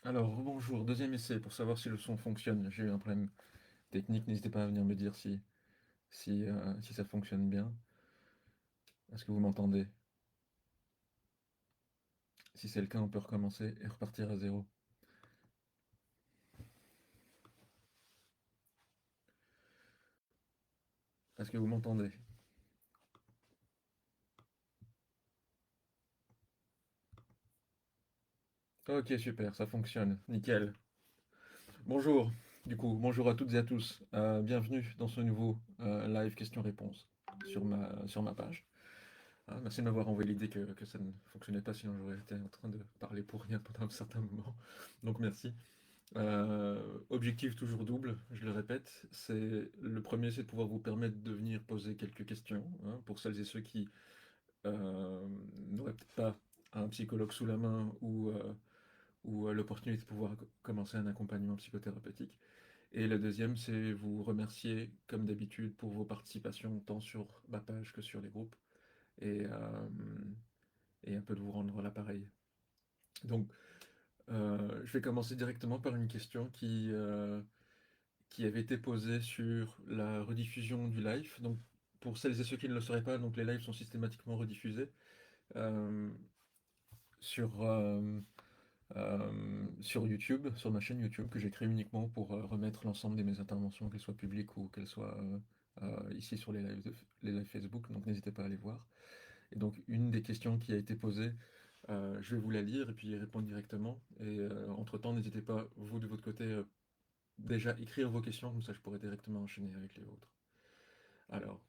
Alors, bonjour, deuxième essai pour savoir si le son fonctionne. J'ai eu un problème technique, n'hésitez pas à venir me dire si ça fonctionne bien. Est-ce que vous m'entendez? Si c'est le cas, on peut recommencer et repartir à zéro. Est-ce que vous m'entendez? Ok, super, ça fonctionne, nickel. Bonjour, bonjour à toutes et à tous. Bienvenue dans ce nouveau live questions-réponses sur ma page. Merci de m'avoir envoyé l'idée que ça ne fonctionnait pas, sinon j'aurais été en train de parler pour rien pendant un certain moment. Donc merci. Objectif toujours double, je le répète. Le premier, c'est de pouvoir vous permettre de venir poser quelques questions, hein, pour celles et ceux qui n'auraient peut-être pas un psychologue sous la main ou l'opportunité de pouvoir commencer un accompagnement psychothérapeutique. Et le deuxième, c'est vous remercier, comme d'habitude, pour vos participations, tant sur ma page que sur les groupes, et, euh, et un peu de vous rendre l'appareil. Donc, je vais commencer directement par une question qui avait été posée sur la rediffusion du live. Donc, pour celles et ceux qui ne le sauraient pas, donc les lives sont systématiquement rediffusés euh, sur, euh, sur YouTube, sur ma chaîne YouTube que j'ai créée uniquement pour remettre l'ensemble de mes interventions, qu'elles soient publiques ou qu'elles soient ici sur les lives Facebook. Donc, n'hésitez pas à aller voir. Et donc, une des questions qui a été posée, je vais vous la lire et puis y répondre directement. Et entre-temps, n'hésitez pas, vous de votre côté, déjà écrire vos questions, comme ça je pourrais directement enchaîner avec les vôtres. Alors,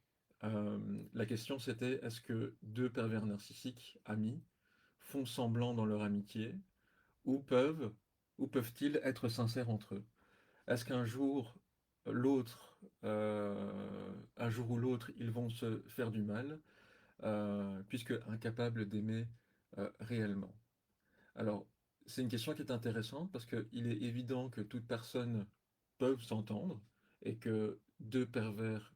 euh, la question c'était, est-ce que deux pervers narcissiques amis font semblant dans leur amitié ou peuvent ou peuvent-ils être sincères entre eux? Est-ce qu'un jour l'autre, un jour ou l'autre, ils vont se faire du mal, puisque incapables d'aimer réellement? Alors, c'est une question qui est intéressante parce qu'il est évident que toute personne peut s'entendre et que deux pervers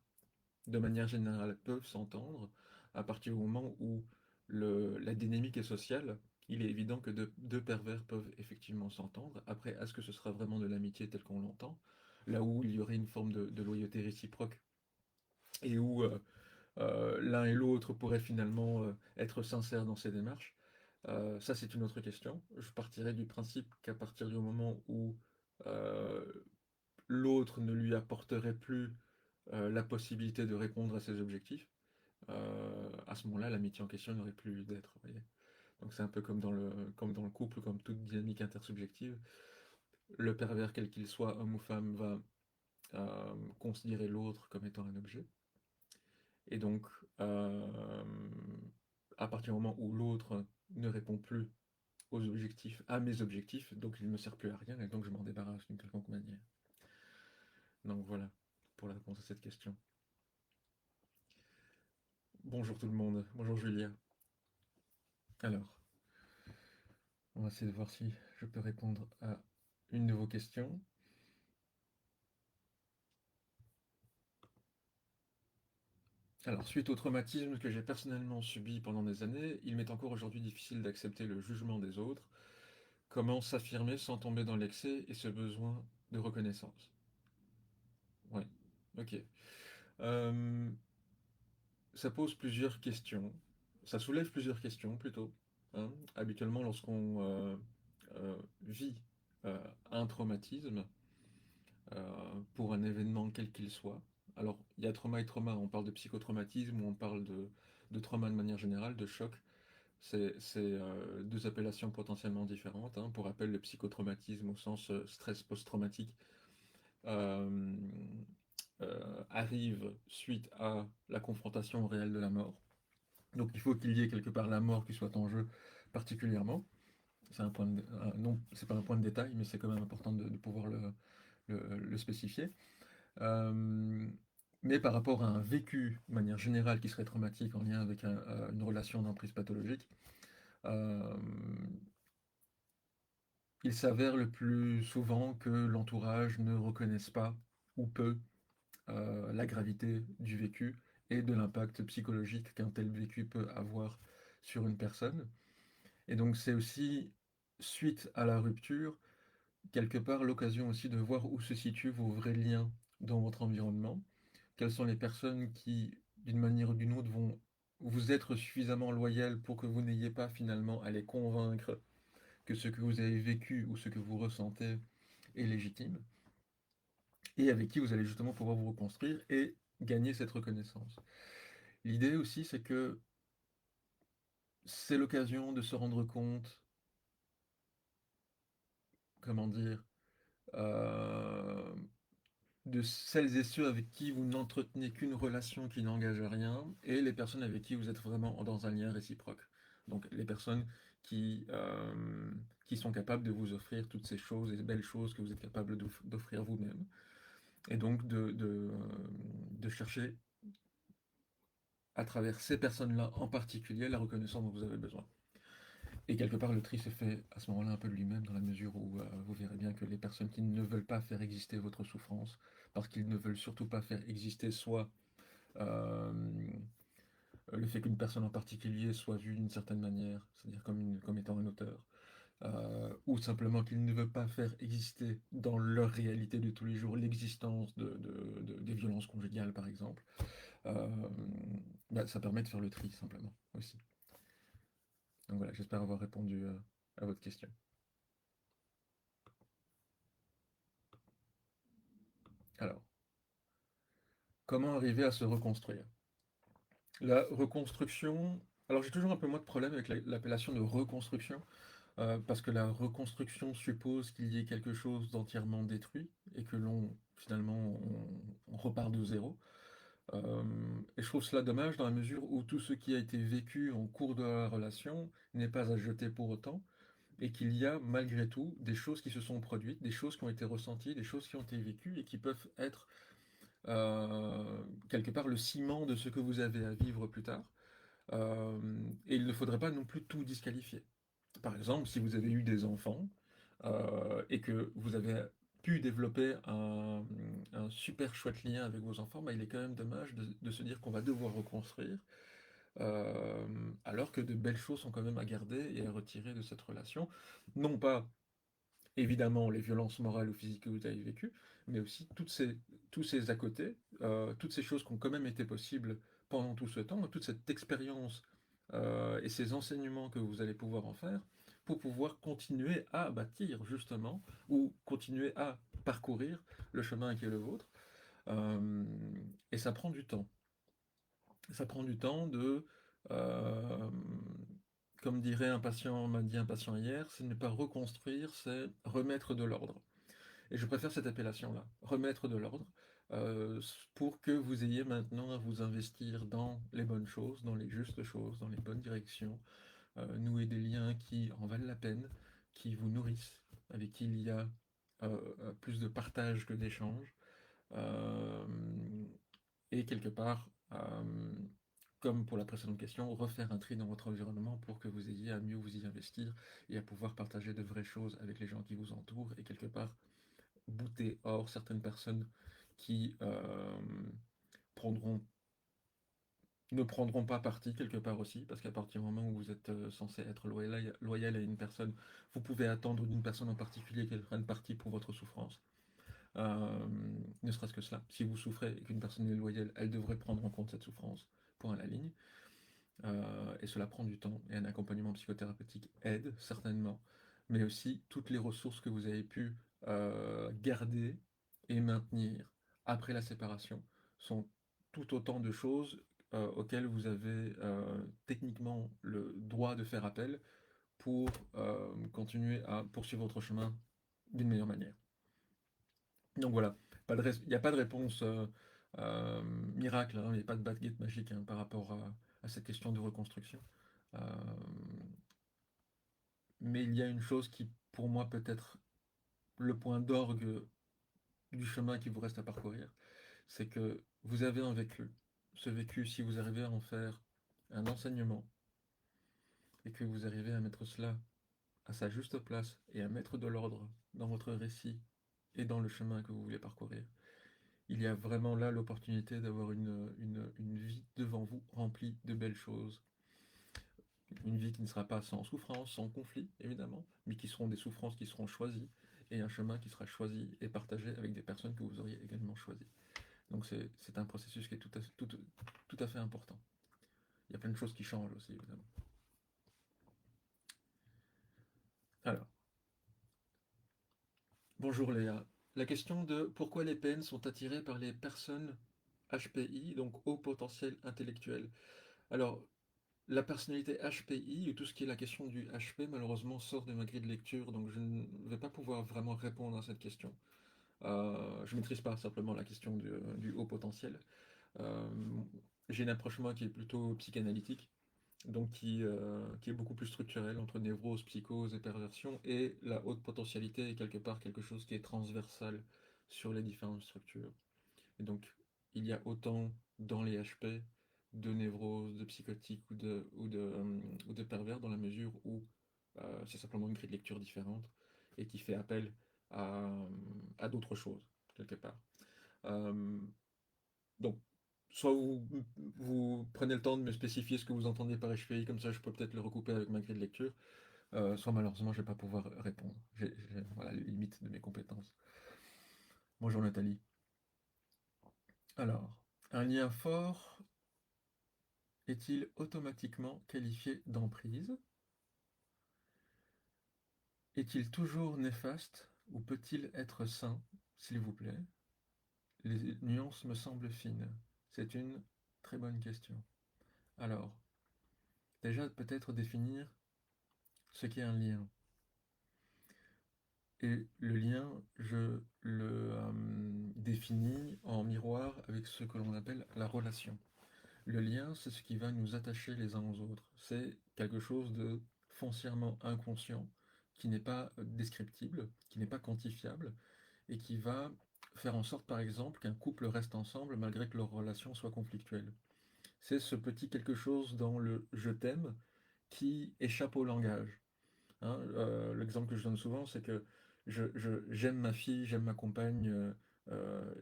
de manière générale, peuvent s'entendre à partir du moment où la dynamique est sociale. Il est évident que deux pervers peuvent effectivement s'entendre. Après, est-ce que ce sera vraiment de l'amitié telle qu'on l'entend? Là où il y aurait une forme de loyauté réciproque et où l'un et l'autre pourraient finalement être sincères dans ces démarches. Ça, c'est une autre question. Je partirais du principe qu'à partir du moment où euh, l'autre ne lui apporterait plus la possibilité de répondre à ses objectifs, à ce moment-là, l'amitié en question n'aurait plus lieu d'être. Vous voyez. Donc c'est un peu comme dans le couple, comme toute dynamique intersubjective. Le pervers, quel qu'il soit, homme ou femme, va considérer l'autre comme étant un objet. Et donc, euh, à partir du moment où l'autre ne répond plus aux objectifs, à mes objectifs, donc il ne me sert plus à rien, et donc je m'en débarrasse d'une quelconque manière. Donc voilà, pour la réponse à cette question. Bonjour tout le monde, bonjour Julia. Alors, on va essayer de voir si je peux répondre à une de vos questions. Alors, suite au traumatisme que j'ai personnellement subi pendant des années, il m'est encore aujourd'hui difficile d'accepter le jugement des autres. Comment s'affirmer sans tomber dans l'excès et ce besoin de reconnaissance? Ouais, ok. Euh, Ça pose plusieurs questions. Ça soulève plusieurs questions plutôt, hein. Habituellement, lorsqu'on vit euh, un traumatisme, pour un événement quel qu'il soit. Alors, il y a trauma et trauma. On parle de psychotraumatisme ou on parle de trauma de manière générale, de choc. C'est deux appellations potentiellement différentes, hein. Pour rappel, le psychotraumatisme au sens stress post-traumatique euh, arrive suite à la confrontation réelle de la mort. Donc il faut qu'il y ait quelque part la mort qui soit en jeu particulièrement. C'est un point non, c'est pas un point de détail, mais c'est quand même important de pouvoir le spécifier. Euh, mais par rapport à un vécu de manière générale qui serait traumatique en lien avec une relation d'emprise pathologique, euh, il s'avère le plus souvent que l'entourage ne reconnaisse pas ou peu la gravité du vécu et de l'impact psychologique qu'un tel vécu peut avoir sur une personne. Et donc c'est aussi suite à la rupture quelque part l'occasion aussi de voir où se situent vos vrais liens dans votre environnement. Quelles sont les personnes qui, d'une manière ou d'une autre, vont vous être suffisamment loyales pour que vous n'ayez pas finalement à les convaincre que ce que vous avez vécu ou ce que vous ressentez est légitime, et avec qui vous allez justement pouvoir vous reconstruire et gagner cette reconnaissance. L'idée aussi, c'est que c'est l'occasion de se rendre compte, comment dire, euh, de celles et ceux avec qui vous n'entretenez qu'une relation qui n'engage à rien, et les personnes avec qui vous êtes vraiment dans un lien réciproque. Donc les personnes qui sont capables de vous offrir toutes ces choses et belles choses que vous êtes capable d'offrir vous-même. Et donc de chercher à travers ces personnes-là en particulier la reconnaissance dont vous avez besoin. Et quelque part, le tri se fait à ce moment-là un peu de lui-même, dans la mesure où vous verrez bien que les personnes qui ne veulent pas faire exister votre souffrance, parce qu'ils ne veulent surtout pas faire exister soit euh, le fait qu'une personne en particulier soit vue d'une certaine manière, c'est-à-dire comme étant un auteur, ou simplement qu'ils ne veulent pas faire exister dans leur réalité de tous les jours l'existence des violences conjugales, par exemple, euh, bah, ça permet de faire le tri, simplement, aussi. Donc voilà, j'espère avoir répondu à votre question. Alors, comment arriver à se reconstruire? La reconstruction. Alors, j'ai toujours un peu moins de problème avec l'appellation de reconstruction, parce que la reconstruction suppose qu'il y ait quelque chose d'entièrement détruit et que finalement, on repart de zéro. Euh, et je trouve cela dommage dans la mesure où tout ce qui a été vécu en cours de la relation n'est pas à jeter pour autant, et qu'il y a malgré tout des choses qui se sont produites, des choses qui ont été ressenties, des choses qui ont été vécues et qui peuvent être quelque part le ciment de ce que vous avez à vivre plus tard. Et il ne faudrait pas non plus tout disqualifier. Par exemple, si vous avez eu des enfants et que vous avez pu développer un super chouette lien avec vos enfants, bah, il est quand même dommage de se dire qu'on va devoir reconstruire, alors que de belles choses sont quand même à garder et à retirer de cette relation. Non pas évidemment les violences morales ou physiques que vous avez vécues, mais aussi tous ces à côté, toutes ces choses qui ont quand même été possibles pendant tout ce temps, toute cette expérience et ces enseignements que vous allez pouvoir en faire pour pouvoir continuer à bâtir justement ou continuer à parcourir le chemin qui est le vôtre. Euh, et ça prend du temps. Ça prend du temps euh, comme dirait un patient, m'a dit un patient hier, c'est ne pas reconstruire, c'est remettre de l'ordre. Et je préfère cette appellation-là, remettre de l'ordre, pour que vous ayez maintenant à vous investir dans les bonnes choses, dans les justes choses, dans les bonnes directions, nouer des liens qui en valent la peine, qui vous nourrissent, avec qui il y a plus de partage que d'échange, euh, et quelque part, comme pour la précédente question, refaire un tri dans votre environnement pour que vous ayez à mieux vous y investir et à pouvoir partager de vraies choses avec les gens qui vous entourent et quelque part bouter hors certaines personnes qui prendront, ne prendront pas parti quelque part aussi, parce qu'à partir du moment où vous êtes censé être loyal à une personne, vous pouvez attendre d'une personne en particulier qu'elle prenne parti pour votre souffrance. Euh, Ne serait-ce que cela. Si vous souffrez et qu'une personne est loyale, elle devrait prendre en compte cette souffrance. Point à la ligne. Et cela prend du temps. Et un accompagnement psychothérapeutique aide, certainement. Mais aussi toutes les ressources que vous avez pu garder et maintenir après la séparation sont tout autant de choses auxquelles vous avez techniquement le droit de faire appel pour continuer à poursuivre votre chemin d'une meilleure manière. Donc voilà, il n'y a pas de réponse miracle, hein, il n'y a pas de baguette magique hein, par rapport à cette question de reconstruction. Euh, mais il y a une chose qui, pour moi, peut être le point d'orgue du chemin qui vous reste à parcourir, c'est que vous avez un vécu. Ce vécu, si vous arrivez à en faire un enseignement et que vous arrivez à mettre cela à sa juste place et à mettre de l'ordre dans votre récit et dans le chemin que vous voulez parcourir, il y a vraiment là l'opportunité d'avoir une vie devant vous remplie de belles choses. Une vie qui ne sera pas sans souffrance, sans conflit, évidemment, mais qui seront des souffrances qui seront choisies et un chemin qui sera choisi et partagé avec des personnes que vous auriez également choisies. Donc c'est un processus qui est tout à fait important. Il y a plein de choses qui changent aussi, évidemment. Alors, bonjour Léa. La question de pourquoi les PN sont attirés par les personnes HPI, donc haut potentiel intellectuel. Alors, la personnalité HPI, et tout ce qui est la question du HP, malheureusement, sort de ma grille de lecture, donc je ne vais pas pouvoir vraiment répondre à cette question. Je ne maîtrise pas simplement la question du haut potentiel. Euh, j'ai une approche, moi, qui est plutôt psychanalytique, donc qui est beaucoup plus structurelle entre névrose, psychose et perversion, et la haute potentialité est quelque part quelque chose qui est transversal sur les différentes structures. Et donc, il y a autant dans les HP de névrose, de psychotique ou de pervers dans la mesure où c'est simplement une grille de lecture différente et qui fait appel à d'autres choses, quelque part. Euh, donc, soit vous prenez le temps de me spécifier ce que vous entendez par HPI, comme ça je peux peut-être le recouper avec ma grille de lecture, soit malheureusement je ne vais pas pouvoir répondre. J'ai voilà, les limites de mes compétences. Bonjour Nathalie. Alors, un lien fort est-il automatiquement qualifié d'emprise? Est-il toujours néfaste ou peut-il être sain, s'il vous plaît? Les nuances me semblent fines. C'est une très bonne question. Alors, déjà peut-être définir ce qu'est un lien. Et le lien, je le définis en miroir avec ce que l'on appelle la relation. Le lien, c'est ce qui va nous attacher les uns aux autres. C'est quelque chose de foncièrement inconscient, qui n'est pas descriptible, qui n'est pas quantifiable, et qui va faire en sorte, par exemple, qu'un couple reste ensemble malgré que leur relation soit conflictuelle. C'est ce petit quelque chose dans le je t'aime qui échappe au langage. Hein, l'exemple que je donne souvent, c'est que j'aime ma fille, j'aime ma compagne,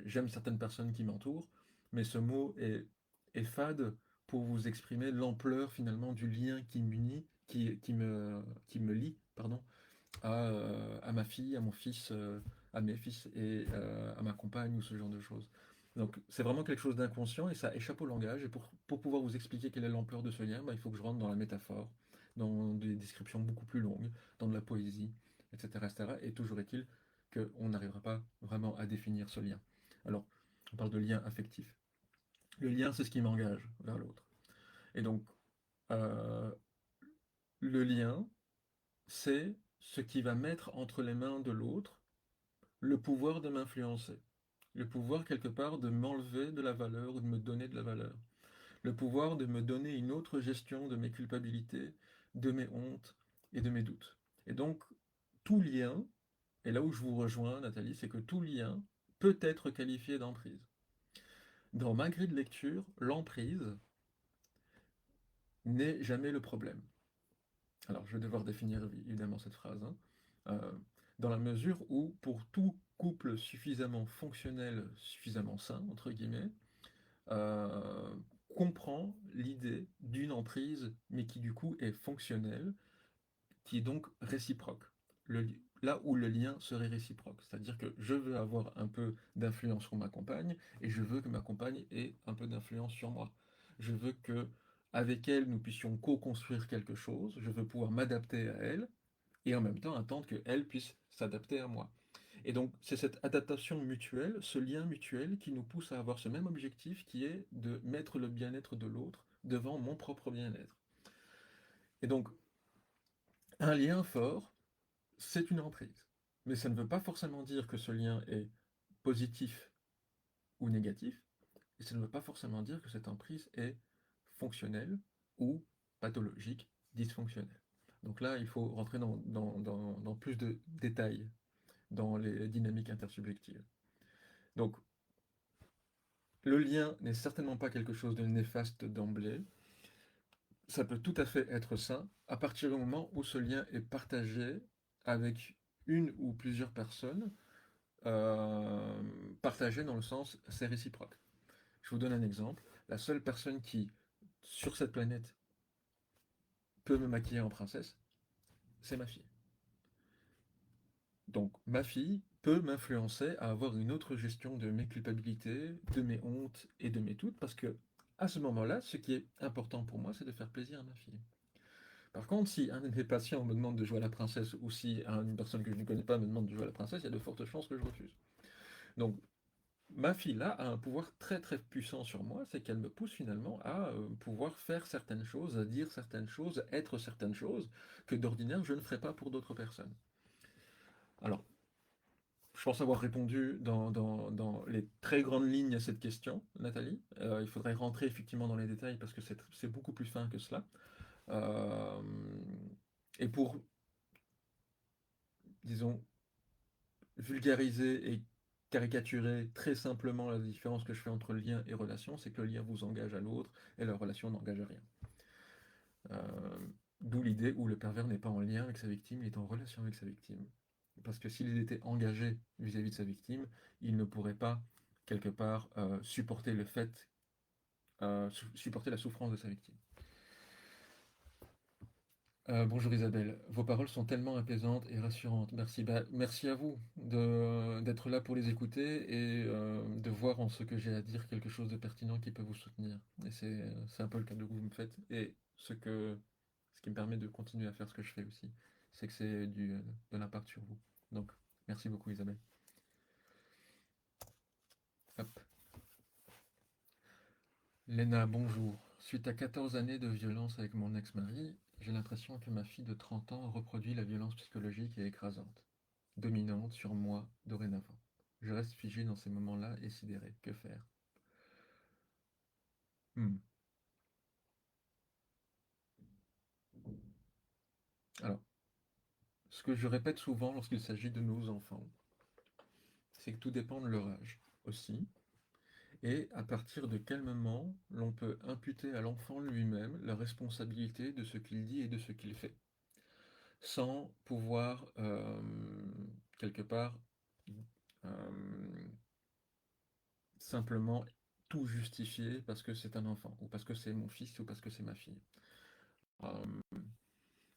j'aime certaines personnes qui m'entourent, mais ce mot est fade pour vous exprimer l'ampleur finalement du lien qui m'unit, qui me lie, pardon, à ma fille, à mon fils, à mes fils et à ma compagne ou ce genre de choses. Donc c'est vraiment quelque chose d'inconscient et ça échappe au langage. Et pour pouvoir vous expliquer quelle est l'ampleur de ce lien, bah, il faut que je rentre dans la métaphore, dans des descriptions beaucoup plus longues, dans de la poésie, etc. etc. Et toujours est-il qu'on n'arrivera pas vraiment à définir ce lien. Alors, on parle de lien affectif. Le lien, c'est ce qui m'engage vers l'autre. Et donc, euh, le lien, c'est ce qui va mettre entre les mains de l'autre le pouvoir de m'influencer, le pouvoir quelque part de m'enlever de la valeur ou de me donner de la valeur, le pouvoir de me donner une autre gestion de mes culpabilités, de mes hontes et de mes doutes. Et donc, tout lien, et là où je vous rejoins, Nathalie, c'est que tout lien peut être qualifié d'emprise. Dans ma grille de lecture, l'emprise n'est jamais le problème. Alors, je vais devoir définir évidemment cette phrase, hein. Euh, dans la mesure où, pour tout couple suffisamment fonctionnel, suffisamment sain, entre guillemets, euh, comprend l'idée d'une emprise, mais qui du coup est fonctionnelle, qui est donc réciproque. Là où le lien serait réciproque. C'est-à-dire que je veux avoir un peu d'influence sur ma compagne et je veux que ma compagne ait un peu d'influence sur moi. Je veux que avec elle, nous puissions co-construire quelque chose. Je veux pouvoir m'adapter à elle et en même temps attendre qu'elle puisse s'adapter à moi. Et donc, c'est cette adaptation mutuelle, ce lien mutuel qui nous pousse à avoir ce même objectif qui est de mettre le bien-être de l'autre devant mon propre bien-être. Et donc, un lien fort, c'est une emprise. Mais ça ne veut pas forcément dire que ce lien est positif ou négatif, et ça ne veut pas forcément dire que cette emprise est fonctionnelle ou pathologique, dysfonctionnelle. Donc là, il faut rentrer dans plus de détails dans les dynamiques intersubjectives. Donc, le lien n'est certainement pas quelque chose de néfaste d'emblée. Ça peut tout à fait être sain à partir du moment où ce lien est partagé avec une ou plusieurs personnes, euh, partagé dans le sens c'est réciproque. Je vous donne un exemple. La seule personne qui, sur cette planète, peut me maquiller en princesse, c'est ma fille. Donc, ma fille peut m'influencer à avoir une autre gestion de mes culpabilités, de mes hontes et de mes doutes, parce que à ce moment-là, ce qui est important pour moi, c'est de faire plaisir à ma fille. Par contre, si un de mes patients me demande de jouer à la princesse, ou si une personne que je ne connais pas me demande de jouer à la princesse, il y a de fortes chances que je refuse. Donc, ma fille là a un pouvoir très très puissant sur moi, c'est qu'elle me pousse finalement à pouvoir faire certaines choses, à dire certaines choses, être certaines choses que d'ordinaire je ne ferais pas pour d'autres personnes. Alors, je pense avoir répondu dans les très grandes lignes à cette question, Nathalie. Il faudrait rentrer effectivement dans les détails parce que c'est beaucoup plus fin que cela. Euh, et pour, disons, vulgariser et caricaturer très simplement la différence que je fais entre lien et relation, c'est que le lien vous engage à l'autre et la relation n'engage à rien. Euh, D'où l'idée où le pervers n'est pas en lien avec sa victime, il est en relation avec sa victime. Parce que s'il était engagé vis-à-vis de sa victime, il ne pourrait pas, quelque part, supporter le fait, supporter la souffrance de sa victime. Bonjour Isabelle, vos paroles sont tellement apaisantes et rassurantes. Merci. Merci à vous d'être là pour les écouter et de voir en ce que j'ai à dire quelque chose de pertinent qui peut vous soutenir. Et c'est un peu le cadeau que vous me faites. Et ce qui me permet de continuer à faire ce que je fais aussi, c'est que c'est de l'impact sur vous. Donc, merci beaucoup Isabelle. Hop. Léna, bonjour. Suite à 14 années de violence avec mon ex-mari, j'ai l'impression que ma fille de 30 ans reproduit la violence psychologique et écrasante, dominante sur moi dorénavant. Je reste figé dans ces moments-là et sidéré. Que faire? Hmm. Alors, ce que je répète souvent lorsqu'il s'agit de nos enfants, c'est que tout dépend de leur âge aussi, et à partir de quel moment l'on peut imputer à l'enfant lui-même la responsabilité de ce qu'il dit et de ce qu'il fait, sans pouvoir, quelque part, euh, simplement tout justifier parce que c'est un enfant, ou parce que c'est mon fils, ou parce que c'est ma fille. Euh,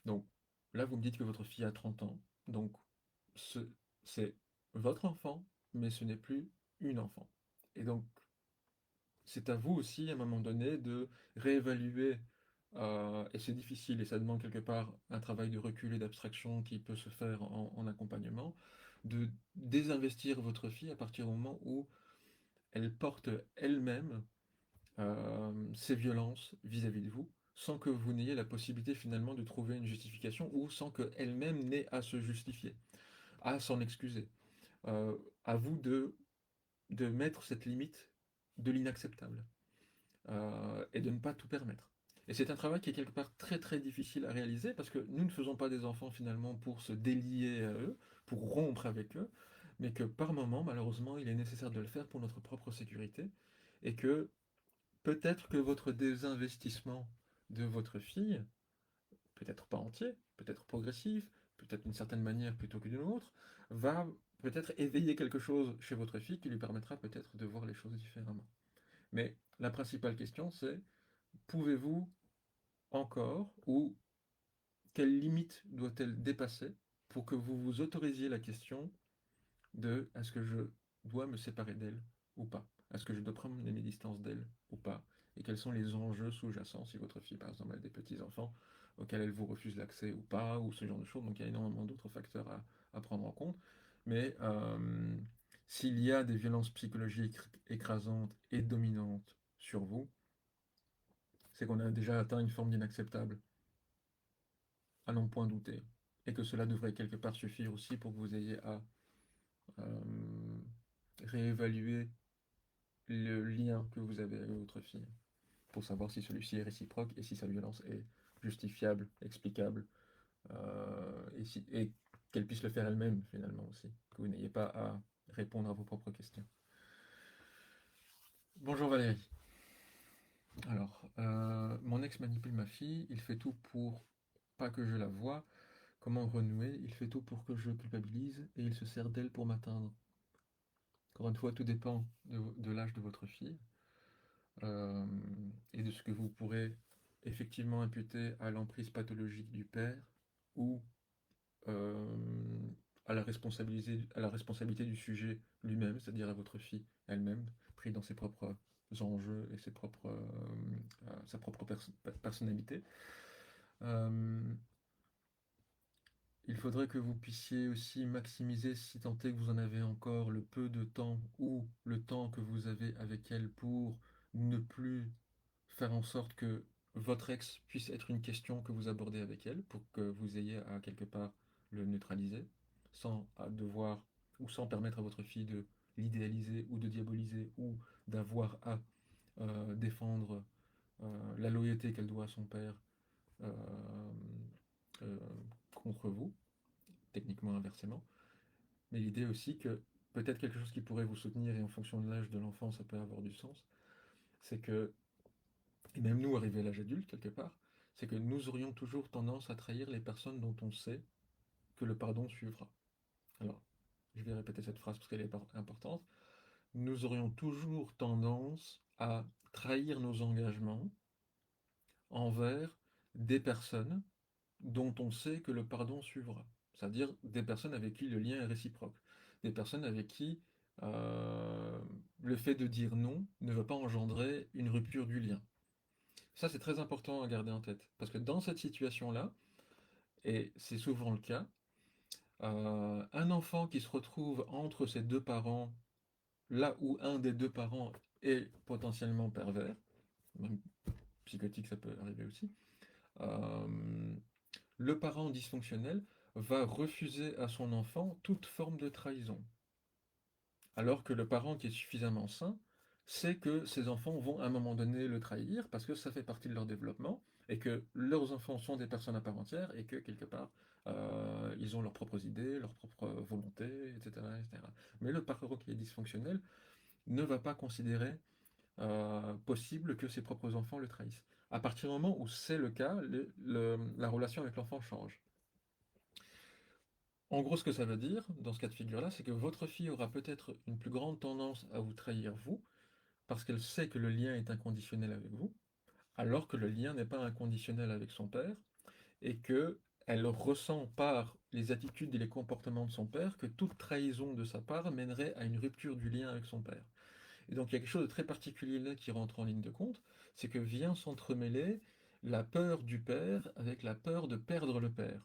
donc là, vous me dites que votre fille a 30 ans, donc ce- c'est votre enfant, mais ce n'est plus une enfant. Et donc, c'est à vous aussi, à un moment donné, de réévaluer, et c'est difficile, et ça demande quelque part un travail de recul et d'abstraction qui peut se faire en accompagnement, de désinvestir votre fille à partir du moment où elle porte elle-même ces violences vis-à-vis de vous, sans que vous n'ayez la possibilité finalement de trouver une justification, ou sans qu'elle-même n'ait à se justifier, à s'en excuser. Euh, à vous de mettre cette limite de l'inacceptable, et de ne pas tout permettre. Et c'est un travail qui est quelque part très très difficile à réaliser parce que nous ne faisons pas des enfants finalement pour se délier à eux, pour rompre avec eux, mais que par moment, malheureusement, il est nécessaire de le faire pour notre propre sécurité et que peut-être que votre désinvestissement de votre fille, peut-être pas entier, peut-être progressif, peut-être d'une certaine manière plutôt que d'une autre, va peut-être éveiller quelque chose chez votre fille qui lui permettra peut-être de voir les choses différemment. Mais la principale question, c'est pouvez-vous encore, ou quelle limite doit-elle dépasser pour que vous vous autorisiez la question de est-ce que je dois me séparer d'elle ou pas? Est-ce que je dois prendre mes distances d'elle ou pas? Et quels sont les enjeux sous-jacents si votre fille, par exemple, a des petits-enfants auxquels elle vous refuse l'accès ou pas, ou ce genre de choses. Donc il y a énormément d'autres facteurs à prendre en compte. Mais s'il y a des violences psychologiques écrasantes et dominantes sur vous, c'est qu'on a déjà atteint une forme d'inacceptable, à n'en point douter. Et que cela devrait quelque part suffire aussi pour que vous ayez à euh, réévaluer le lien que vous avez avec votre fille, pour savoir si celui-ci est réciproque et si sa violence est justifiable, explicable, et qu'elle puisse le faire elle-même finalement aussi, que vous n'ayez pas à répondre à vos propres questions. Bonjour Valérie. Alors, mon ex manipule ma fille, il fait tout pour pas que je la voie. Comment renouer? Il fait tout pour que je culpabilise et il se sert d'elle pour m'atteindre. Encore une fois, tout dépend de l'âge de votre fille, euh, et de ce que vous pourrez effectivement imputer à l'emprise pathologique du père ou euh, à la responsabilité du sujet lui-même, c'est-à-dire à votre fille elle-même, pris dans ses propres enjeux et sa propre personnalité. Euh, il faudrait que vous puissiez aussi maximiser, si tant est que vous en avez encore, le peu de temps ou le temps que vous avez avec elle pour ne plus faire en sorte que votre ex puisse être une question que vous abordez avec elle, pour que vous ayez à quelque part le neutraliser, sans devoir ou sans permettre à votre fille de l'idéaliser ou de diaboliser ou d'avoir à défendre la loyauté qu'elle doit à son père euh, euh, contre vous, techniquement inversement. Mais l'idée aussi que peut-être quelque chose qui pourrait vous soutenir, et en fonction de l'âge de l'enfant, ça peut avoir du sens, c'est que, et même nous, arrivés à l'âge adulte, quelque part, c'est que nous aurions toujours tendance à trahir les personnes dont on sait que le pardon suivra. Alors, je vais répéter cette phrase parce qu'elle est importante. Nous aurions toujours tendance à trahir nos engagements envers des personnes dont on sait que le pardon suivra. C'est-à-dire des personnes avec qui le lien est réciproque. Des personnes avec qui euh, le fait de dire non ne va pas engendrer une rupture du lien. Ça, c'est très important à garder en tête. Parce que dans cette situation-là, et c'est souvent le cas, un enfant qui se retrouve entre ses deux parents, là où un des deux parents est potentiellement pervers, même psychotique, ça peut arriver aussi, euh, le parent dysfonctionnel va refuser à son enfant toute forme de trahison. Alors que le parent qui est suffisamment sain sait que ses enfants vont à un moment donné le trahir parce que ça fait partie de leur développement et que leurs enfants sont des personnes à part entière et que quelque part ils ont leurs propres idées, leurs propres volontés, etc., etc. Mais le parent qui est dysfonctionnel ne va pas considérer possible que ses propres enfants le trahissent. À partir du moment où c'est le cas, la relation avec l'enfant change. En gros, ce que ça veut dire, dans ce cas de figure-là, c'est que votre fille aura peut-être une plus grande tendance à vous trahir vous, parce qu'elle sait que le lien est inconditionnel avec vous, alors que le lien n'est pas inconditionnel avec son père, et que elle ressent par les attitudes et les comportements de son père que toute trahison de sa part mènerait à une rupture du lien avec son père. Et donc il y a quelque chose de très particulier là qui rentre en ligne de compte, c'est que vient s'entremêler la peur du père avec la peur de perdre le père.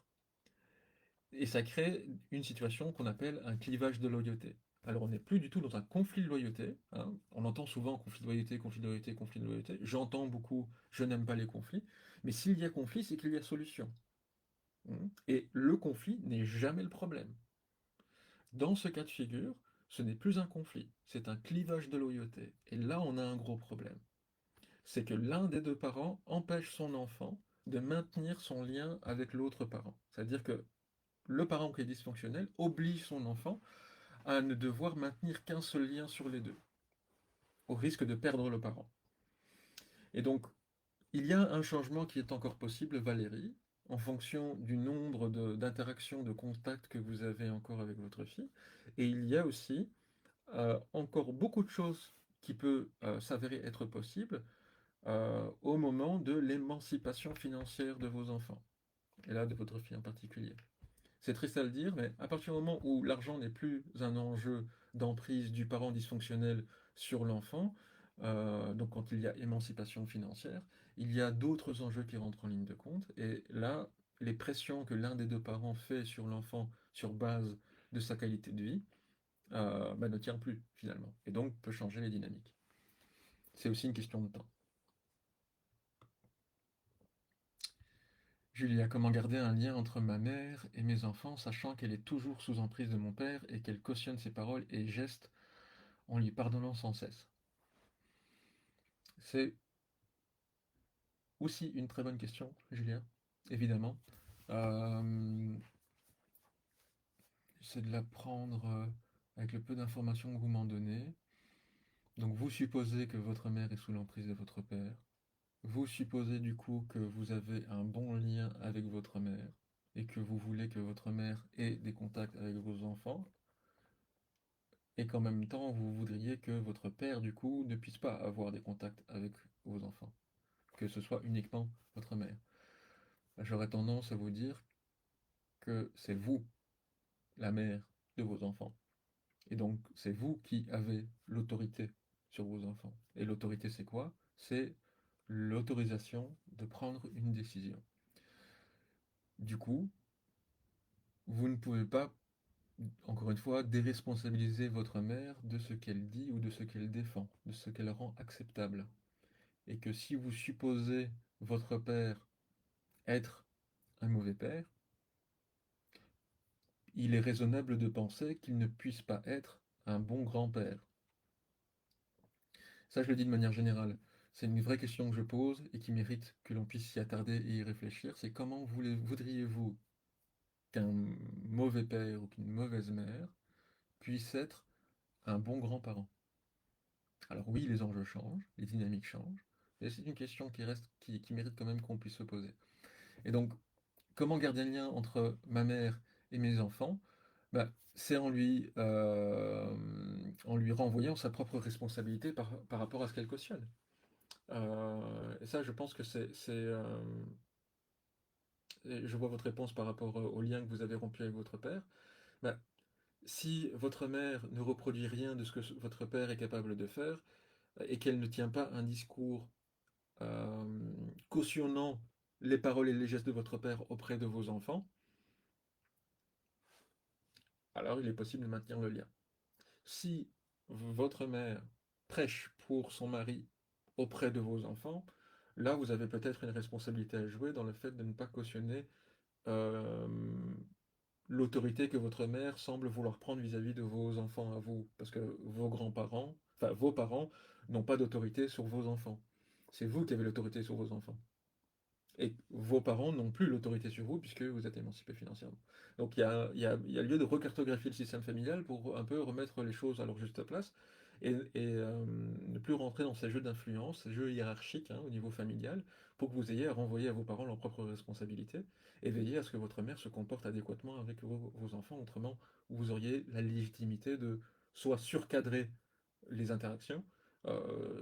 Et ça crée une situation qu'on appelle un clivage de loyauté. Alors on n'est plus du tout dans un conflit de loyauté, hein. On entend souvent conflit de loyauté, conflit de loyauté, conflit de loyauté. J'entends beaucoup, je n'aime pas les conflits. Mais s'il y a conflit, c'est qu'il y a solution. Et le conflit n'est jamais le problème. Dans ce cas de figure, ce n'est plus un conflit, c'est un clivage de loyauté. Et là, on a un gros problème. C'est que l'un des deux parents empêche son enfant de maintenir son lien avec l'autre parent. C'est-à-dire que le parent qui est dysfonctionnel oblige son enfant à ne devoir maintenir qu'un seul lien sur les deux, au risque de perdre le parent. Et donc, il y a un changement qui est encore possible, Valérie, en fonction du nombre d'interactions, de contacts que vous avez encore avec votre fille. Et il y a aussi encore beaucoup de choses qui peuvent s'avérer être possibles au moment de l'émancipation financière de vos enfants, et là de votre fille en particulier. C'est triste à le dire, mais à partir du moment où l'argent n'est plus un enjeu d'emprise du parent dysfonctionnel sur l'enfant, donc quand il y a émancipation financière, il y a d'autres enjeux qui rentrent en ligne de compte. Et là, les pressions que l'un des deux parents fait sur l'enfant sur base de sa qualité de vie ne tient plus finalement, et donc peut changer les dynamiques. C'est aussi une question de temps. Julia, comment garder un lien entre ma mère et mes enfants, sachant qu'elle est toujours sous emprise de mon père et qu'elle cautionne ses paroles et gestes en lui pardonnant sans cesse? C'est aussi une très bonne question, Julia, évidemment. Euh, c'est de la prendre avec le peu d'informations que vous m'en donnez. Donc vous supposez que votre mère est sous l'emprise de votre père. Vous supposez du coup que vous avez un bon lien avec votre mère et que vous voulez que votre mère ait des contacts avec vos enfants, et qu'en même temps vous voudriez que votre père du coup ne puisse pas avoir des contacts avec vos enfants, que ce soit uniquement votre mère. J'aurais tendance à vous dire que c'est vous la mère de vos enfants. Et donc, c'est vous qui avez l'autorité sur vos enfants. Et l'autorité, c'est quoi? C'est l'autorisation de prendre une décision. Du coup, vous ne pouvez pas, encore une fois, déresponsabiliser votre mère de ce qu'elle dit ou de ce qu'elle défend, de ce qu'elle rend acceptable. Et que si vous supposez votre père être un mauvais père, il est raisonnable de penser qu'il ne puisse pas être un bon grand-père. Ça, je le dis de manière générale. C'est une vraie question que je pose et qui mérite que l'on puisse s'y attarder et y réfléchir. C'est comment voudriez-vous qu'un mauvais père ou qu'une mauvaise mère puisse être un bon grand-parent? Alors oui, les enjeux changent, les dynamiques changent, mais c'est une question qui mérite quand même qu'on puisse se poser. Et donc, comment garder un lien entre ma mère et mes enfants? Bah, c'est en lui renvoyant sa propre responsabilité par rapport à ce qu'elle cautionne. Et ça, je pense que et je vois votre réponse par rapport au lien que vous avez rompu avec votre père. Bah, si votre mère ne reproduit rien de ce que votre père est capable de faire, et qu'elle ne tient pas un discours euh, cautionnant les paroles et les gestes de votre père auprès de vos enfants, alors il est possible de maintenir le lien. Si votre mère prêche pour son mari auprès de vos enfants, là vous avez peut-être une responsabilité à jouer dans le fait de ne pas cautionner euh, l'autorité que votre mère semble vouloir prendre vis-à-vis de vos enfants à vous. Parce que vos grands-parents, enfin vos parents, n'ont pas d'autorité sur vos enfants. C'est vous qui avez l'autorité sur vos enfants. Et vos parents n'ont plus l'autorité sur vous puisque vous êtes émancipé financièrement. Donc il y a lieu de recartographier le système familial pour un peu remettre les choses à leur juste place et ne plus rentrer dans ces jeux d'influence, ces jeux hiérarchiques au niveau familial, pour que vous ayez à renvoyer à vos parents leurs propres responsabilités et veiller à ce que votre mère se comporte adéquatement avec vos enfants. Autrement, vous auriez la légitimité de soit surcadrer les interactions,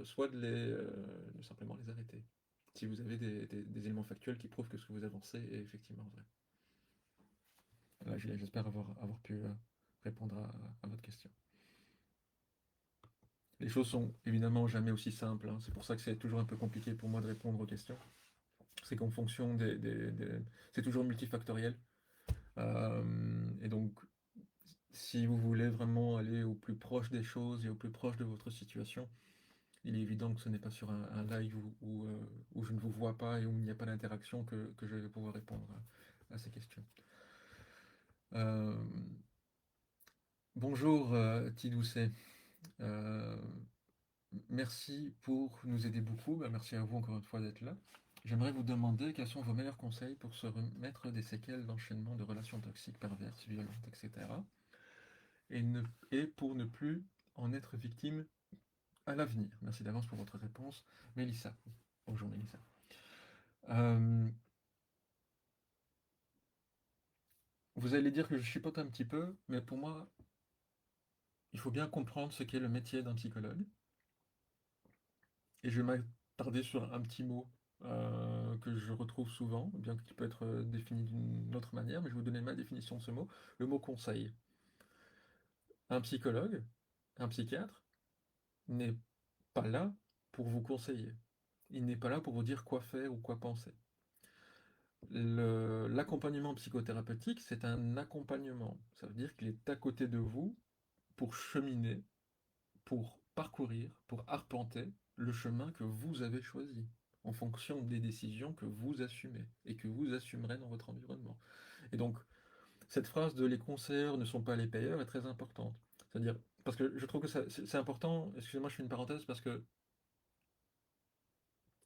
soit de simplement les arrêter si vous avez des éléments factuels qui prouvent que ce que vous avancez est effectivement vrai. Là, j'espère avoir pu répondre à votre question. Les choses sont évidemment jamais aussi simples, hein. C'est pour ça que c'est toujours un peu compliqué pour moi de répondre aux questions. C'est qu'en fonction c'est toujours multifactoriel. Et donc, si vous voulez vraiment aller au plus proche des choses et au plus proche de votre situation, il est évident que ce n'est pas sur un live où je ne vous vois pas et où il n'y a pas d'interaction que je vais pouvoir répondre à ces questions. Euh, Bonjour Tidoucet. Euh, Merci pour nous aider beaucoup. Bah, merci à vous encore une fois d'être là. J'aimerais vous demander quels sont vos meilleurs conseils pour se remettre des séquelles d'enchaînement de relations toxiques, perverses, violentes, etc. Et, et pour ne plus en être victime à l'avenir. Merci d'avance pour votre réponse. Mélissa. Bonjour Mélissa. Euh, Vous allez dire que je chipote un petit peu, mais pour moi, il faut bien comprendre ce qu'est le métier d'un psychologue. Et je vais m'attarder sur un petit mot que je retrouve souvent, bien qu'il peut être défini d'une autre manière, mais je vais vous donner ma définition de ce mot, le mot conseil. Un psychologue, un psychiatre, n'est pas là pour vous conseiller. Il n'est pas là pour vous dire quoi faire ou quoi penser. L'accompagnement psychothérapeutique, c'est un accompagnement. Ça veut dire qu'il est à côté de vous pour cheminer, pour parcourir, pour arpenter le chemin que vous avez choisi, en fonction des décisions que vous assumez et que vous assumerez dans votre environnement. Et donc, cette phrase de les conseilleurs ne sont pas les payeurs est très importante. C'est-à-dire, parce que je trouve que c'est important, excusez-moi, je fais une parenthèse, parce que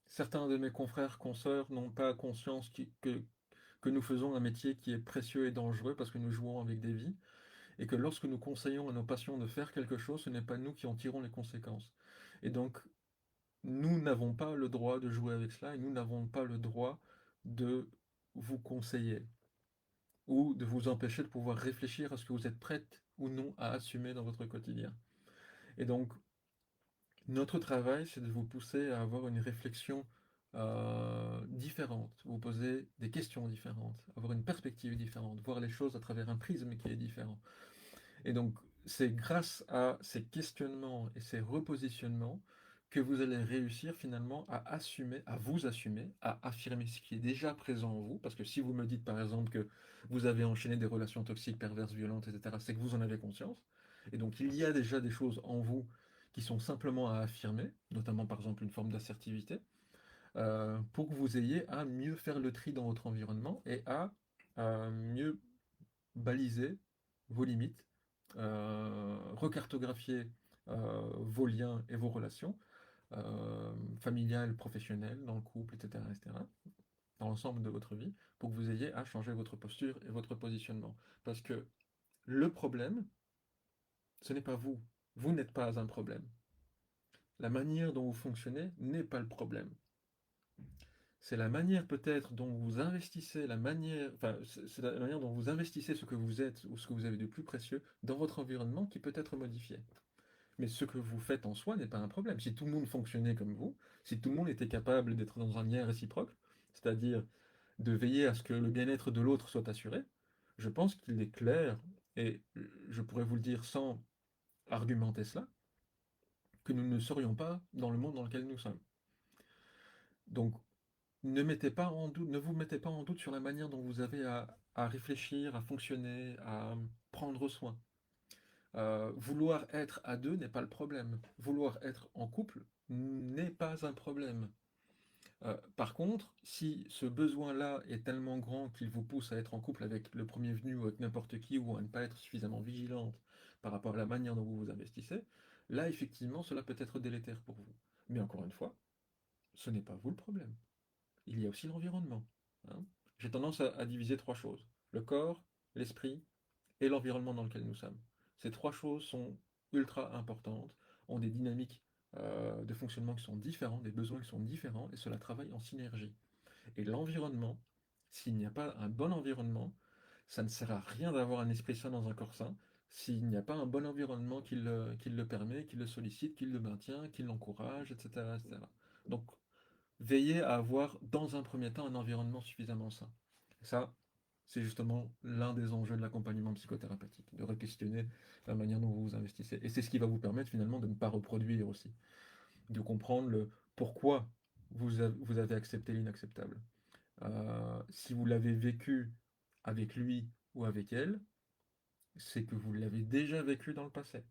certains de mes confrères, consoeurs n'ont pas conscience que nous faisons un métier qui est précieux et dangereux parce que nous jouons avec des vies, et que lorsque nous conseillons à nos patients de faire quelque chose, ce n'est pas nous qui en tirons les conséquences. Et donc, nous n'avons pas le droit de jouer avec cela et nous n'avons pas le droit de vous conseiller ou de vous empêcher de pouvoir réfléchir à ce que vous êtes prête ou non à assumer dans votre quotidien. Et donc, notre travail, c'est de vous pousser à avoir une réflexion différentes, vous poser des questions différentes, avoir une perspective différente, voir les choses à travers un prisme qui est différent. Et donc, c'est grâce à ces questionnements et ces repositionnements que vous allez réussir finalement à assumer, à vous assumer, à affirmer ce qui est déjà présent en vous. Parce que si vous me dites par exemple que vous avez enchaîné des relations toxiques, perverses, violentes, etc., c'est que vous en avez conscience. Et donc, il y a déjà des choses en vous qui sont simplement à affirmer, notamment par exemple une forme d'assertivité, pour que vous ayez à mieux faire le tri dans votre environnement et à mieux baliser vos limites, recartographier vos liens et vos relations, familiales, professionnelles, dans le couple, etc., etc., dans l'ensemble de votre vie, pour que vous ayez à changer votre posture et votre positionnement. Parce que le problème, ce n'est pas vous. Vous n'êtes pas un problème. La manière dont vous fonctionnez n'est pas le problème. C'est la manière peut-être dont vous investissez, c'est la manière dont vous investissez ce que vous êtes ou ce que vous avez de plus précieux dans votre environnement qui peut être modifié. Mais ce que vous faites en soi n'est pas un problème. Si tout le monde fonctionnait comme vous, si tout le monde était capable d'être dans un lien réciproque, c'est-à-dire de veiller à ce que le bien-être de l'autre soit assuré, je pense qu'il est clair, et je pourrais vous le dire sans argumenter cela, que nous ne serions pas dans le monde dans lequel nous sommes. Donc, ne vous mettez pas en doute sur la manière dont vous avez à réfléchir, à fonctionner, à prendre soin. Vouloir être à deux n'est pas le problème. Vouloir être en couple n'est pas un problème. Par contre, si ce besoin-là est tellement grand qu'il vous pousse à être en couple avec le premier venu ou avec n'importe qui, ou à ne pas être suffisamment vigilante par rapport à la manière dont vous vous investissez, là, effectivement, cela peut être délétère pour vous. Mais encore une fois, ce n'est pas vous le problème. Il y a aussi l'environnement, hein. J'ai tendance à diviser trois choses: le corps, l'esprit et l'environnement dans lequel nous sommes. Ces trois choses sont ultra importantes, ont des dynamiques de fonctionnement qui sont différentes, des besoins qui sont différents, et cela travaille en synergie. Et l'environnement, s'il n'y a pas un bon environnement, ça ne sert à rien d'avoir un esprit sain dans un corps sain, s'il n'y a pas un bon environnement qui le permet, qui le sollicite, qui le maintient, qui l'encourage, etc., etc. Donc, veillez à avoir dans un premier temps un environnement suffisamment sain. Ça, c'est justement l'un des enjeux de l'accompagnement psychothérapeutique, de re-questionner la manière dont vous vous investissez. Et c'est ce qui va vous permettre finalement de ne pas reproduire aussi, de comprendre le pourquoi vous avez accepté l'inacceptable. Si vous l'avez vécu avec lui ou avec elle, c'est que vous l'avez déjà vécu dans le passé,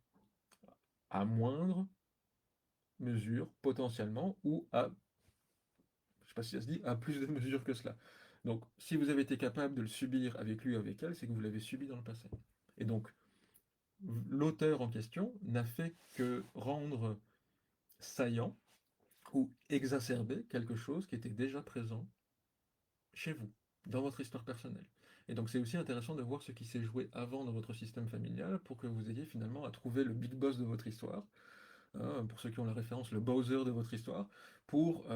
à moindre mesure potentiellement, ou à, je ne sais pas si ça se dit, à plus de mesure que cela. Donc, si vous avez été capable de le subir avec lui ou avec elle, c'est que vous l'avez subi dans le passé. Et donc, l'auteur en question n'a fait que rendre saillant ou exacerber quelque chose qui était déjà présent chez vous, dans votre histoire personnelle. Et donc c'est aussi intéressant de voir ce qui s'est joué avant dans votre système familial pour que vous ayez finalement à trouver le big boss de votre histoire, hein, pour ceux qui ont la référence, le Bowser de votre histoire, pour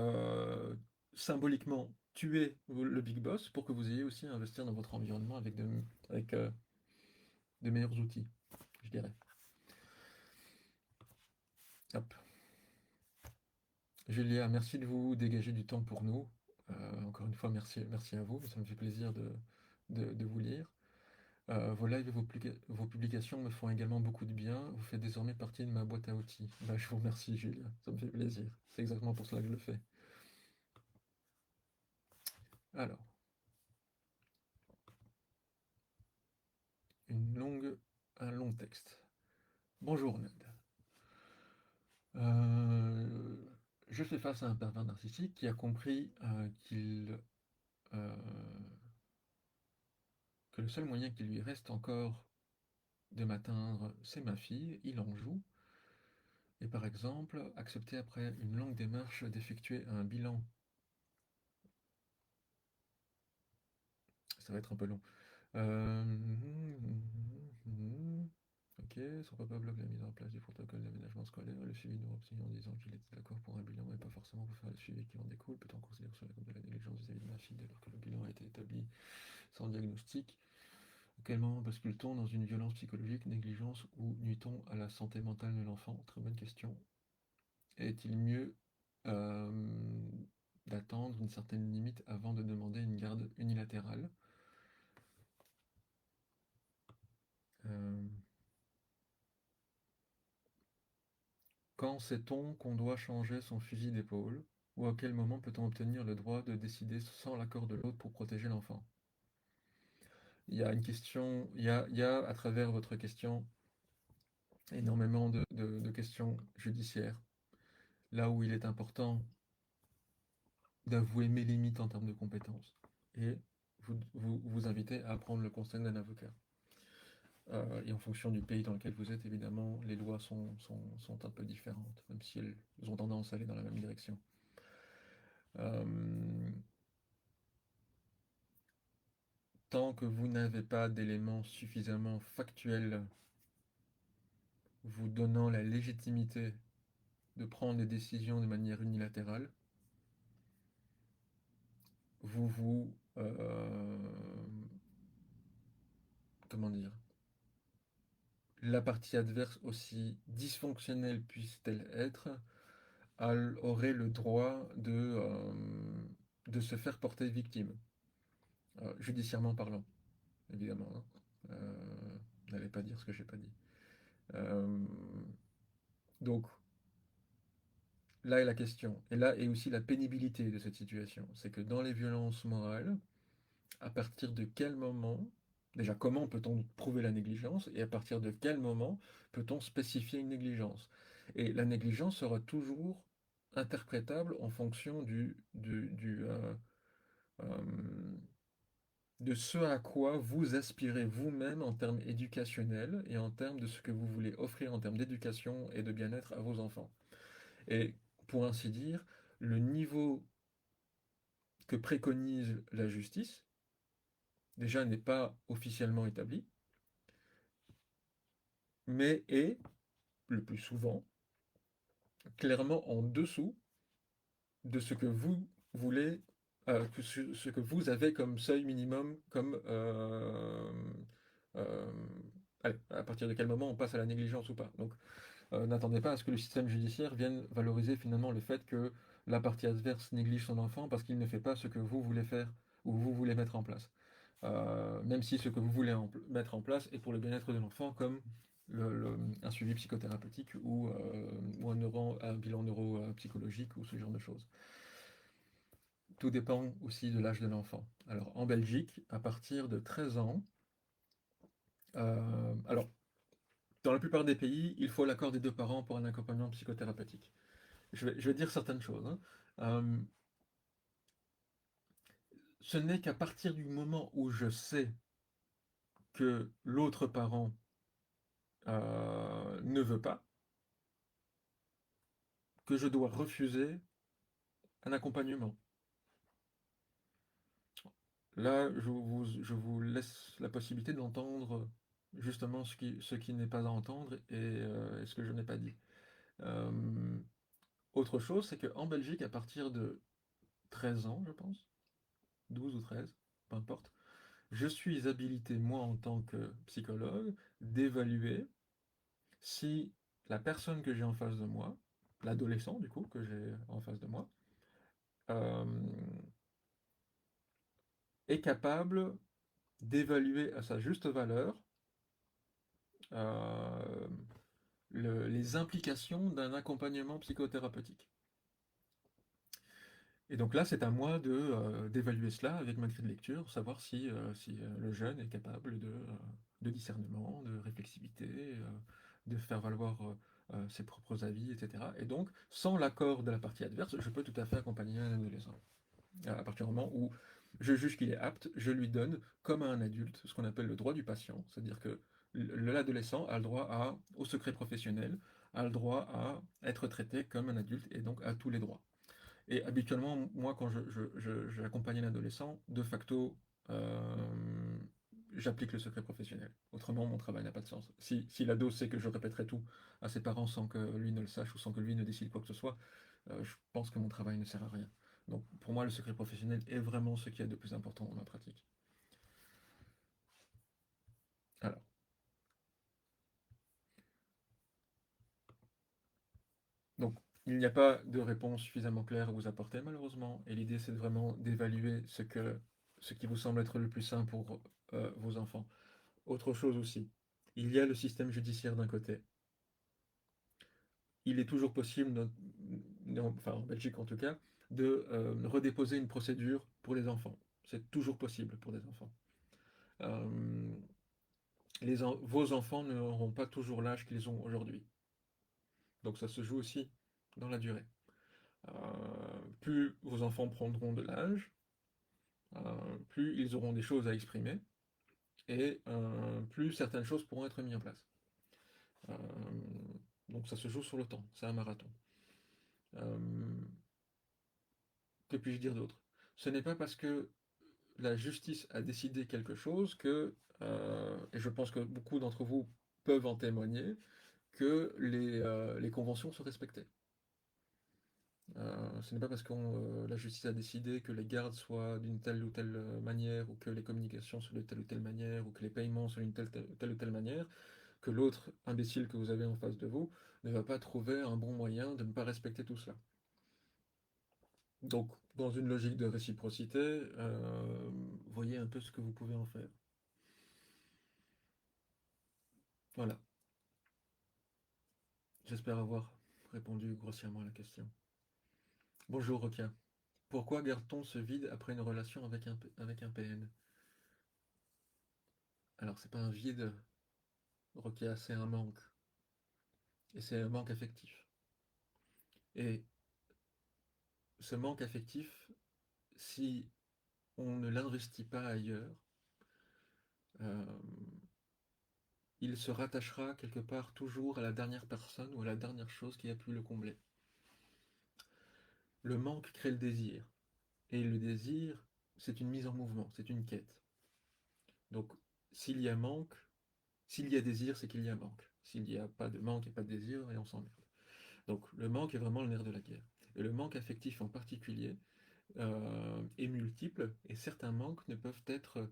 symboliquement tuer le big boss pour que vous ayez aussi à investir dans votre environnement avec de meilleurs outils, je dirais. Hop. Julia, merci de vous dégager du temps pour nous. Encore une fois, merci à vous. Ça me fait plaisir de vous lire. Vos lives et vos publications me font également beaucoup de bien. Vous faites désormais partie de ma boîte à outils. Bah, je vous remercie, Julia. Ça me fait plaisir. C'est exactement pour cela que je le fais. Alors, un long texte. Bonjour, Ned. Euh, je fais face à un pervers narcissique qui a compris euh, que le seul moyen qu'il lui reste encore de m'atteindre, c'est ma fille. Il en joue. Et par exemple, accepter après une longue démarche d'effectuer un bilan. Ça va être un peu long. Euh, Ok, son papa bloque la mise en place du protocole d'aménagement scolaire et le suivi de neuropsy en disant qu'il était d'accord pour un bilan et pas forcément pour faire le suivi qui en découle. Peut-on considérer cela comme de la négligence vis-à-vis de ma fille dès lors que le bilan a été établi sans diagnostic? À quel moment bascule-t-on dans une violence psychologique, négligence ou nuit-on à la santé mentale de l'enfant? Très bonne question. Est-il mieux euh, d'attendre une certaine limite avant de demander une garde unilatérale. Euh, Quand sait-on qu'on doit changer son fusil d'épaule? Ou à quel moment peut-on obtenir le droit de décider sans l'accord de l'autre pour protéger l'enfant? Il y a une question, il y a à travers votre question énormément de questions judiciaires, là où il est important d'avouer mes limites en termes de compétences et vous inviter à prendre le conseil d'un avocat. Et en fonction du pays dans lequel vous êtes, évidemment, les lois sont un peu différentes, même si elles ont tendance à aller dans la même direction. Euh, Tant que vous n'avez pas d'éléments suffisamment factuels vous donnant la légitimité de prendre des décisions de manière unilatérale, comment dire, la partie adverse, aussi dysfonctionnelle puisse-t-elle être, aurait le droit de se faire porter victime, judiciairement parlant, évidemment, hein. N'allez pas dire ce que j'ai pas dit. Euh, donc, là est la question, et là est aussi la pénibilité de cette situation. C'est que dans les violences morales, à partir de quel moment, déjà comment peut-on prouver la négligence, et à partir de quel moment peut-on spécifier une négligence? Et la négligence sera toujours interprétable en fonction euh, de ce à quoi vous aspirez vous-même en termes éducationnels et en termes de ce que vous voulez offrir en termes d'éducation et de bien-être à vos enfants. Et pour ainsi dire, le niveau que préconise la justice, déjà n'est pas officiellement établi, mais est, le plus souvent, clairement en dessous de ce que vous voulez, ce que vous avez comme seuil minimum, comme euh, allez, à partir de quel moment on passe à la négligence ou pas. Donc n'attendez pas à ce que le système judiciaire vienne valoriser finalement le fait que la partie adverse néglige son enfant parce qu'il ne fait pas ce que vous voulez faire ou vous voulez mettre en place. Même si ce que vous voulez mettre en place est pour le bien-être de l'enfant, comme un suivi psychothérapeutique ou un bilan neuropsychologique ou ce genre de choses. Tout dépend aussi de l'âge de l'enfant. Alors en Belgique, à partir de 13 ans, alors dans la plupart des pays, il faut l'accord des deux parents pour un accompagnement psychothérapeutique. Je vais dire certaines choses, hein. Euh, Ce n'est qu'à partir du moment où je sais que l'autre parent ne veut pas, que je dois refuser un accompagnement. Là, je vous laisse la possibilité d'entendre justement ce qui n'est pas à entendre et ce que je n'ai pas dit. Euh, Autre chose, c'est qu'en Belgique, à partir de 13 ans, je pense, 12 ou 13, peu importe, je suis habilité, moi, en tant que psychologue, d'évaluer si la personne que j'ai en face de moi, l'adolescent, du coup, que j'ai en face de moi, euh, est capable d'évaluer à sa juste valeur euh, les implications d'un accompagnement psychothérapeutique. Et donc là, c'est à moi d'évaluer cela avec ma grille de lecture, savoir si le jeune est capable de discernement, de réflexivité, de faire valoir ses propres avis, etc. Et donc, sans l'accord de la partie adverse, je peux tout à fait accompagner un adolescent. À partir du moment où je juge qu'il est apte, je lui donne, comme à un adulte, ce qu'on appelle le droit du patient, c'est-à-dire que l'adolescent a le droit au secret professionnel, a le droit à être traité comme un adulte et donc à tous les droits. Et habituellement, moi, quand j'accompagne un adolescent, de facto, j'applique le secret professionnel. Autrement, mon travail n'a pas de sens. Si l'ado sait que je répéterai tout à ses parents sans que lui ne le sache ou sans que lui ne décide quoi que ce soit, je pense que mon travail ne sert à rien. Donc, pour moi, le secret professionnel est vraiment ce qu'il y a de plus important dans ma pratique. Alors, donc, Il n'y a pas de réponse suffisamment claire à vous apporter, malheureusement, et l'idée, c'est vraiment d'évaluer ce qui vous semble être le plus sain pour vos enfants. Autre chose aussi, il y a le système judiciaire d'un côté. Il est toujours possible, enfin en Belgique en tout cas, de redéposer une procédure pour les enfants. C'est toujours possible pour des enfants. Euh, vos enfants n'auront pas toujours l'âge qu'ils ont aujourd'hui. Donc ça se joue aussi dans la durée. Euh, Plus vos enfants prendront de l'âge, plus ils auront des choses à exprimer, et plus certaines choses pourront être mises en place. Euh, donc ça se joue sur le temps, c'est un marathon. Euh, que puis-je dire d'autre? Ce n'est pas parce que la justice a décidé quelque chose que, et je pense que beaucoup d'entre vous peuvent en témoigner, que les conventions sont respectées. Ce n'est pas parce que la justice a décidé que les gardes soient d'une telle ou telle manière, ou que les communications soient de telle ou telle manière, ou que les paiements soient d'une telle ou telle manière, que l'autre imbécile que vous avez en face de vous ne va pas trouver un bon moyen de ne pas respecter tout cela. Donc, dans une logique de réciprocité, voyez un peu ce que vous pouvez en faire. Voilà, j'espère avoir répondu grossièrement à la question. Bonjour Rokia. Pourquoi garde-t-on ce vide après une relation avec un PN? Alors, c'est pas un vide, Rokia, c'est un manque. Et c'est un manque affectif. Et ce manque affectif, si on ne l'investit pas ailleurs, euh, il se rattachera quelque part toujours à la dernière personne ou à la dernière chose qui a pu le combler. Le manque crée le désir. Et le désir, c'est une mise en mouvement, c'est une quête. Donc, s'il y a manque, s'il y a désir, c'est qu'il y a manque. S'il n'y a pas de manque, il n'y a pas de désir et on s'emmerde. Donc, le manque est vraiment le nerf de la guerre. Et le manque affectif en particulier est multiple et certains manques ne peuvent être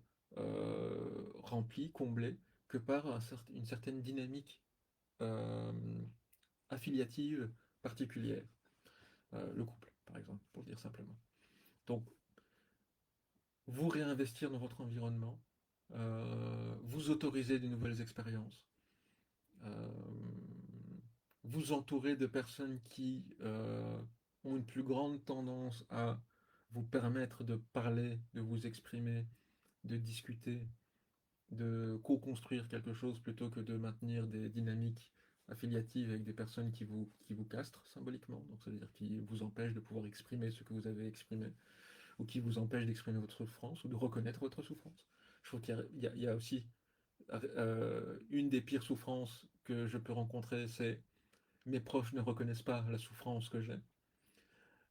remplis, comblés que par une certaine dynamique euh, affiliative particulière. Le couple, par exemple, pour le dire simplement. Donc, vous réinvestir dans votre environnement, vous autoriser de nouvelles expériences, euh, vous entourer de personnes qui ont une plus grande tendance à vous permettre de parler, de vous exprimer, de discuter, de co-construire quelque chose plutôt que de maintenir des dynamiques affiliatives avec des personnes qui vous castrent symboliquement, donc c'est-à-dire qui vous empêchent de pouvoir exprimer ce que vous avez exprimé, ou qui vous empêchent d'exprimer votre souffrance, ou de reconnaître votre souffrance. Je trouve qu'il y a aussi une des pires souffrances que je peux rencontrer, c'est mes proches ne reconnaissent pas la souffrance que j'ai.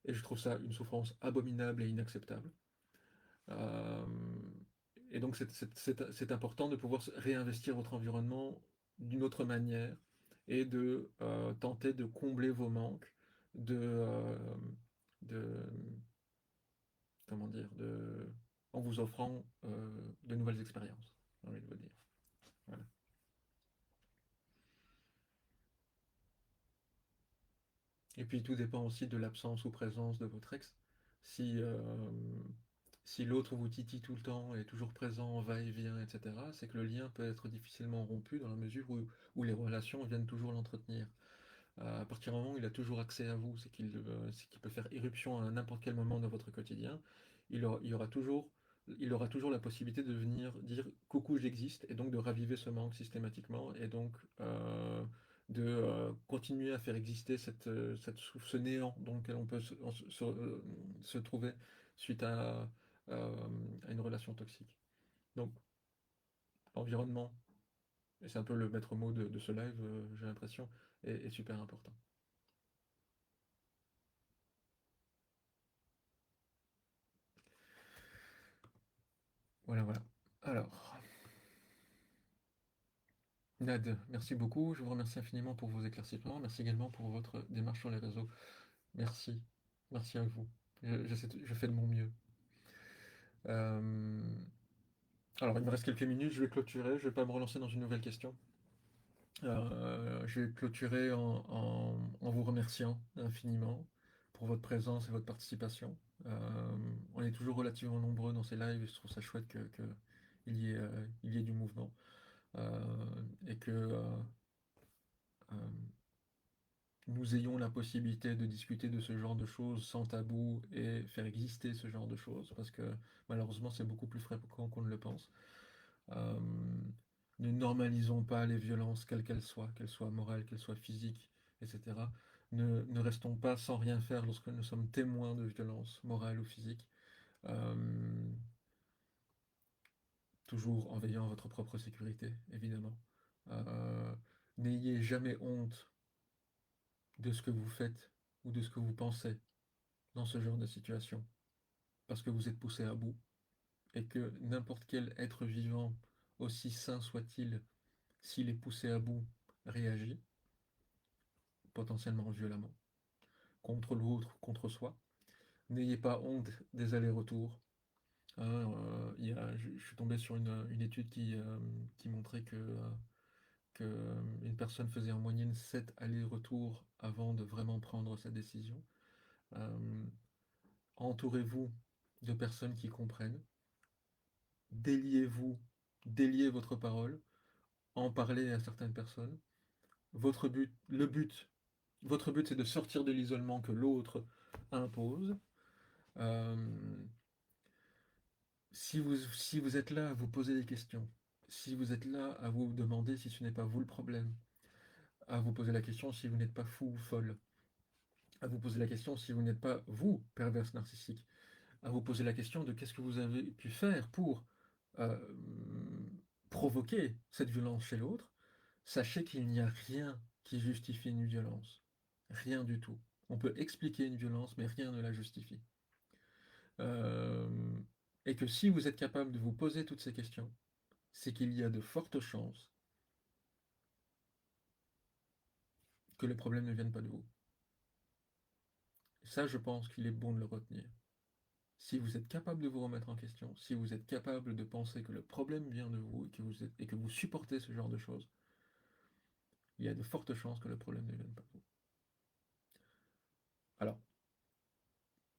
Et je trouve ça une souffrance abominable et inacceptable. Euh, et donc c'est important de pouvoir réinvestir votre environnement d'une autre manière et de tenter de combler vos manques, de comment dire, en vous offrant de nouvelles expériences, j'ai envie de vous dire. Voilà. Et puis tout dépend aussi de l'absence ou présence de votre ex. Si, si l'autre vous titille tout le temps, est toujours présent, va et vient, etc., c'est que le lien peut être difficilement rompu dans la mesure où les relations viennent toujours l'entretenir. À partir du moment où il a toujours accès à vous, c'est qu'il peut faire irruption à n'importe quel moment de votre quotidien, il aura toujours la possibilité de venir dire coucou, j'existe, et donc de raviver ce manque systématiquement, et donc de continuer à faire exister ce néant dans lequel on peut se trouver suite à une relation toxique. Donc, l'environnement, et c'est un peu le maître mot de ce live, j'ai l'impression, est super important. Voilà, voilà. Alors, Nad, merci beaucoup. Je vous remercie infiniment pour vos éclaircissements. Merci également pour votre démarche sur les réseaux. Merci. Merci à vous. Je fais de mon mieux. Euh, Alors, il me reste quelques minutes. Je vais clôturer. Je ne vais pas me relancer dans une nouvelle question. Je vais clôturer en vous remerciant infiniment pour votre présence et votre participation. On est toujours relativement nombreux dans ces lives et je trouve ça chouette il y ait du mouvement et que euh, nous ayons la possibilité de discuter de ce genre de choses sans tabou et faire exister ce genre de choses parce que malheureusement c'est beaucoup plus fréquent qu'on ne le pense. Euh, Ne normalisons pas les violences, quelles qu'elles soient morales, qu'elles soient physiques, etc. Ne restons pas sans rien faire lorsque nous sommes témoins de violences morales ou physiques. Euh, Toujours en veillant à votre propre sécurité, évidemment. Euh, N'ayez jamais honte de ce que vous faites ou de ce que vous pensez dans ce genre de situation, parce que vous êtes poussé à bout, et que n'importe quel être vivant, aussi sain soit-il, s'il est poussé à bout, réagit, potentiellement violemment, contre l'autre, contre soi. N'ayez pas honte des allers-retours. Hein, je suis tombé sur une étude qui montrait que une personne faisait en moyenne 7 allers-retours avant de vraiment prendre sa décision. Euh, Entourez-vous de personnes qui comprennent. Déliez-vous, déliez votre parole, en parler à certaines personnes. Votre but, c'est de sortir de l'isolement que l'autre impose. Euh, si vous êtes là à vous poser des questions, si vous êtes là à vous demander si ce n'est pas vous le problème, à vous poser la question si vous n'êtes pas fou ou folle, à vous poser la question si vous n'êtes pas vous, perverse narcissique, à vous poser la question de qu'est-ce que vous avez pu faire pour euh, provoquer cette violence chez l'autre, sachez qu'il n'y a rien qui justifie une violence. Rien du tout. On peut expliquer une violence, mais rien ne la justifie. Euh, et que si vous êtes capable de vous poser toutes ces questions, c'est qu'il y a de fortes chances que le problème ne vienne pas de vous. Ça, je pense qu'il est bon de le retenir. Si vous êtes capable de vous remettre en question, si vous êtes capable de penser que le problème vient de vous et que vous supportez ce genre de choses, il y a de fortes chances que le problème ne vienne pas de vous. Alors,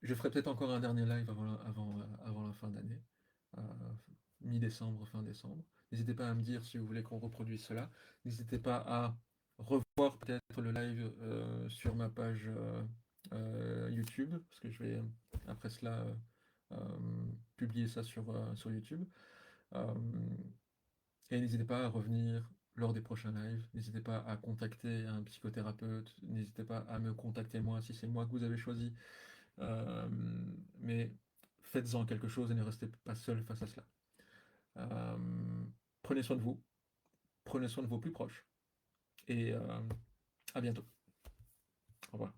je ferai peut-être encore un dernier live avant la fin d'année, euh, mi-décembre, fin décembre. N'hésitez pas à me dire si vous voulez qu'on reproduise cela. N'hésitez pas à revoir peut-être le live sur ma page YouTube, parce que je vais après cela publier ça sur YouTube. Euh, et n'hésitez pas à revenir lors des prochains lives. N'hésitez pas à contacter un psychothérapeute. N'hésitez pas à me contacter moi si c'est moi que vous avez choisi. Euh, mais faites-en quelque chose et ne restez pas seul face à cela. Euh, Prenez soin de vous, prenez soin de vos plus proches et à bientôt. Au revoir.